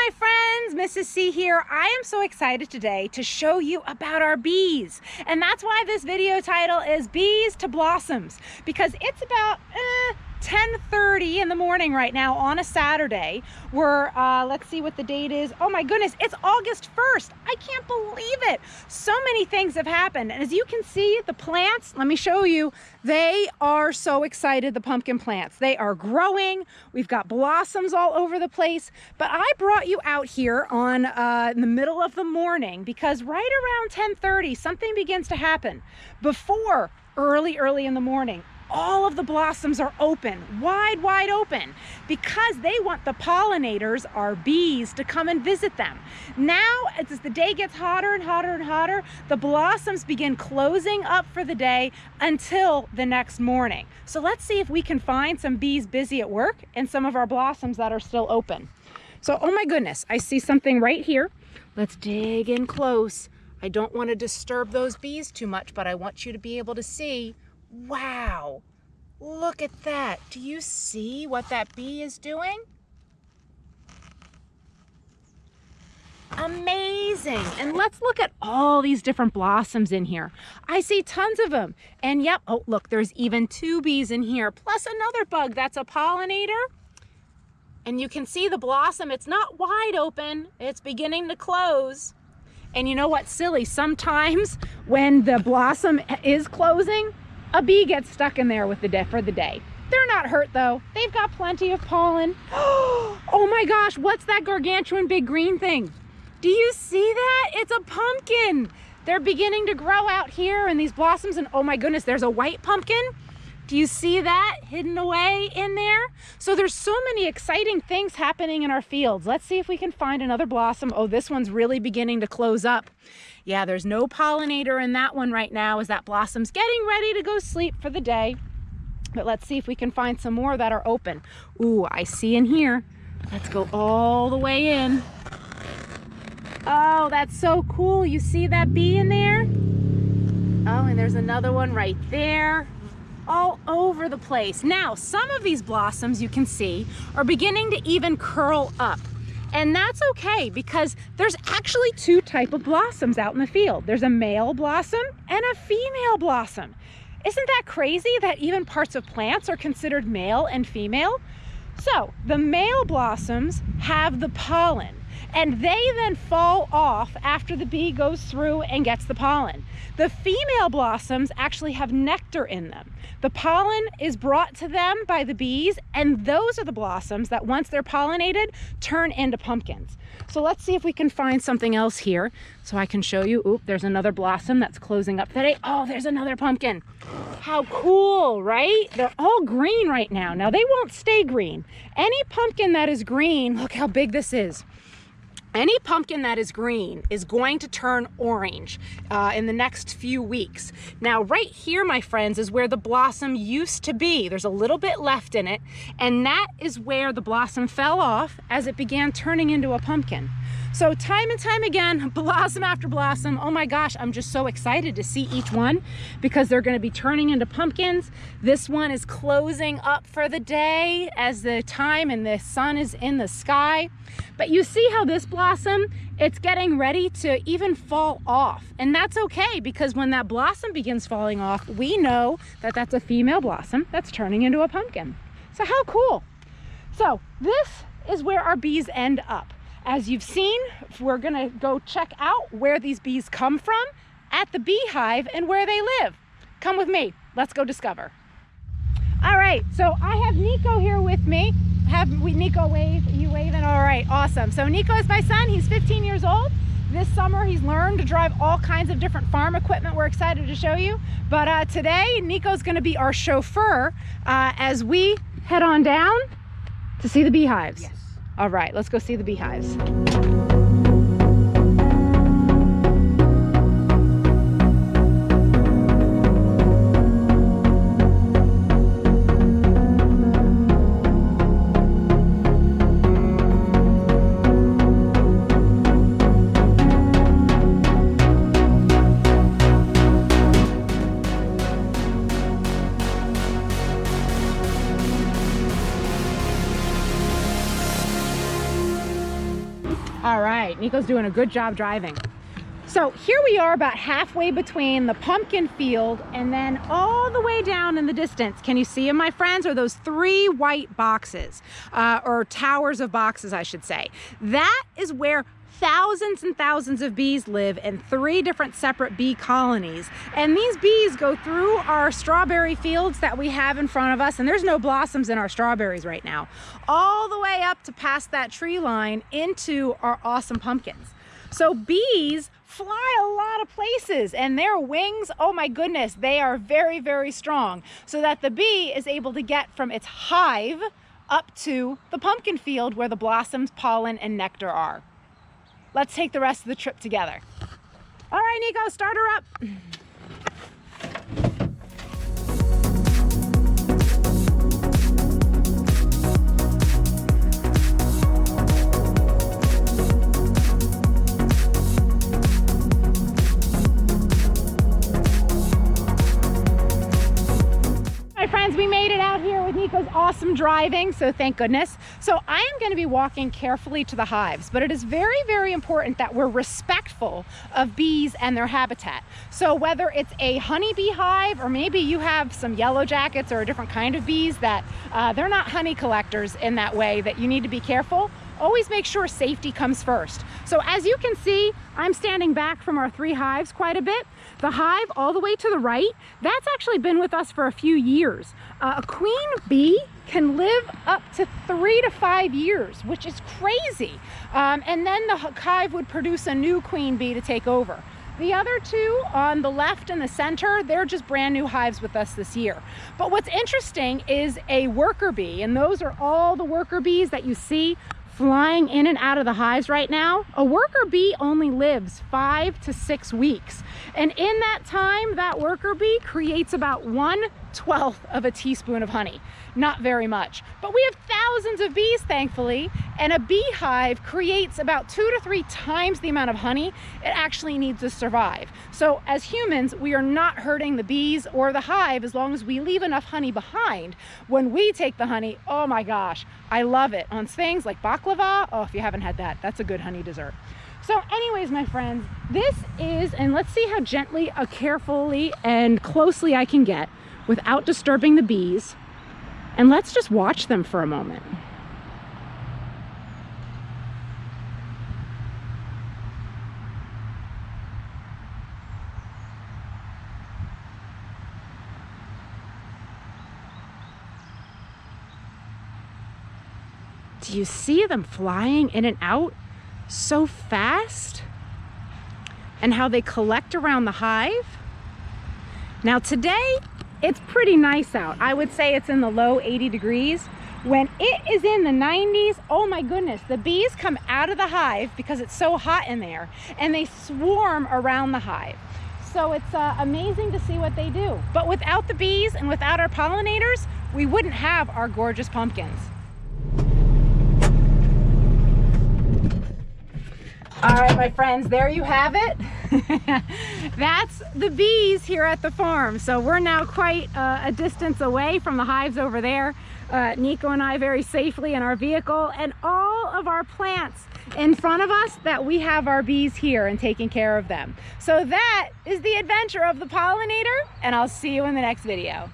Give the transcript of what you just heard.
my friends, Mrs. C here. I am so excited today to show you about our bees. And that's why this video title is Bees to Blossoms, because it's about 10:30 in the morning right now on a Saturday. We're, let's see what the date is. Oh my goodness, it's August 1st. I can't believe it. So many things have happened. And as you can see, the plants, let me show you, they are so excited, the pumpkin plants. They are growing. We've got blossoms all over the place. But I brought you out here on in the middle of the morning because right around 10:30, something begins to happen. Before early in the morning, all of the blossoms are open, wide open, because they want the pollinators, our bees, to come and visit them. Now, as the day gets hotter and hotter, the blossoms begin closing up for the day until the next morning. So let's see if we can find some bees busy at work and some of our blossoms that are still open. So, oh my goodness, I see something right here. Let's dig in close. I don't want to disturb those bees too much, but I want you to be able to see. Wow, look at that. Do you see what that bee is doing? Amazing. And let's look at all these different blossoms in here. I see tons of them. And yep, oh look, there's even 2 bees in here, plus another bug that's a pollinator. And you can see the blossom, it's not wide open, it's beginning to close. And you know what's silly? Sometimes when the blossom is closing, a bee gets stuck in there with for the day. They're not hurt though. They've got plenty of pollen. Oh my gosh, what's that gargantuan big green thing? Do you see that? It's a pumpkin. They're beginning to grow out here in these blossoms, and oh my goodness, there's a white pumpkin. Do you see that hidden away in there? So there's so many exciting things happening in our fields. Let's see if we can find another blossom. Oh, this one's really beginning to close up. Yeah, there's no pollinator in that one right now as that blossom's getting ready to go sleep for the day. But let's see if we can find some more that are open. Ooh, I see in here. Let's go all the way in. Oh, that's so cool. You see that bee in there? Oh, and there's another one right there. All over the place. Now, some of these blossoms you can see are beginning to even curl up. And that's okay because there's actually 2 types of blossoms out in the field. There's a male blossom and a female blossom. Isn't that crazy that even parts of plants are considered male and female? So the male blossoms have the pollen, and they then fall off after the bee goes through and gets the pollen. The female blossoms actually have nectar in them. The pollen is brought to them by the bees, and those are the blossoms that once they're pollinated, turn into pumpkins. So let's see if we can find something else here so I can show you. Oop, there's another blossom that's closing up today. Oh, there's another pumpkin. How cool, right? They're all green right now. Now they won't stay green. Any pumpkin that is green, look how big this is. Any pumpkin that is green is going to turn orange in the next few weeks. Now, right here, my friends, is where the blossom used to be. There's a little bit left in it, and that is where the blossom fell off as it began turning into a pumpkin. So time and time again, blossom after blossom. Oh my gosh, I'm just so excited to see each one because they're gonna be turning into pumpkins. This one is closing up for the day as the time and the sun is in the sky. But you see how this blossom, it's getting ready to even fall off. And that's okay because when that blossom begins falling off, we know that that's a female blossom that's turning into a pumpkin. So how cool. So this is where our bees end up. As you've seen, we're gonna go check out where these bees come from at the beehive and where they live. Come with me, let's go discover. All right, so I have Nico here with me. Nico wave, you waving? All right, awesome. So Nico is my son, he's 15 years old. This summer he's learned to drive all kinds of different farm equipment we're excited to show you. But today, Nico's gonna be our chauffeur as we head on down to see the beehives. Yes. All right, let's go see the beehives. All right, Nico's doing a good job driving. So here we are about halfway between the pumpkin field and then all the way down in the distance. Can you see them, my friends? Are those 3 white boxes, or towers of boxes, I should say. That is where thousands and thousands of bees live in 3 different separate bee colonies. And these bees go through our strawberry fields that we have in front of us, and there's no blossoms in our strawberries right now, all the way up to past that tree line into our awesome pumpkins. So bees fly a lot of places, and their wings, oh my goodness, they are very, very strong, so that the bee is able to get from its hive up to the pumpkin field where the blossoms, pollen, and nectar are. Let's take the rest of the trip together. All right, Nico, start her up. We made it out here with Nico's awesome driving, so thank goodness. So I am going to be walking carefully to the hives, but it is very, very important that we're respectful of bees and their habitat. So whether it's a honeybee hive, or maybe you have some yellow jackets or a different kind of bees that they're not honey collectors in that way, that you need to be careful, always make sure safety comes first. So as you can see, I'm standing back from our 3 hives quite a bit. The hive all the way to the right, that's actually been with us for a few years. A queen bee can live up to 3 to 5 years, which is crazy. And then the hive would produce a new queen bee to take over. The other 2 on the left and the center, they're just brand new hives with us this year. But what's interesting is a worker bee, and those are all the worker bees that you see flying in and out of the hives right now. A worker bee only lives 5 to 6 weeks. And in that time, that worker bee creates about 1/12 of a teaspoon of honey. Not very much. But we have thousands of bees, thankfully, and a beehive creates about 2 to 3 times the amount of honey it actually needs to survive. So as humans, we are not hurting the bees or the hive as long as we leave enough honey behind. When we take the honey, oh my gosh, I love it. On things like baklava, oh, if you haven't had that, that's a good honey dessert. So anyways, my friends, this is, and let's see how gently, carefully, and closely I can get without disturbing the bees. And let's just watch them for a moment. Do you see them flying in and out so fast? And how they collect around the hive? Now today, it's pretty nice out. I would say it's in the low 80 degrees. When it is in the 90s, oh my goodness, the bees come out of the hive because it's so hot in there, and they swarm around the hive. So it's amazing to see what they do. But without the bees and without our pollinators, we wouldn't have our gorgeous pumpkins. All right, my friends, there you have it. That's the bees here at the farm. So we're now quite a distance away from the hives over there. Nico and I very safely in our vehicle, and all of our plants in front of us, that we have our bees here and taking care of them. So that is the adventure of the pollinator, and I'll see you in the next video.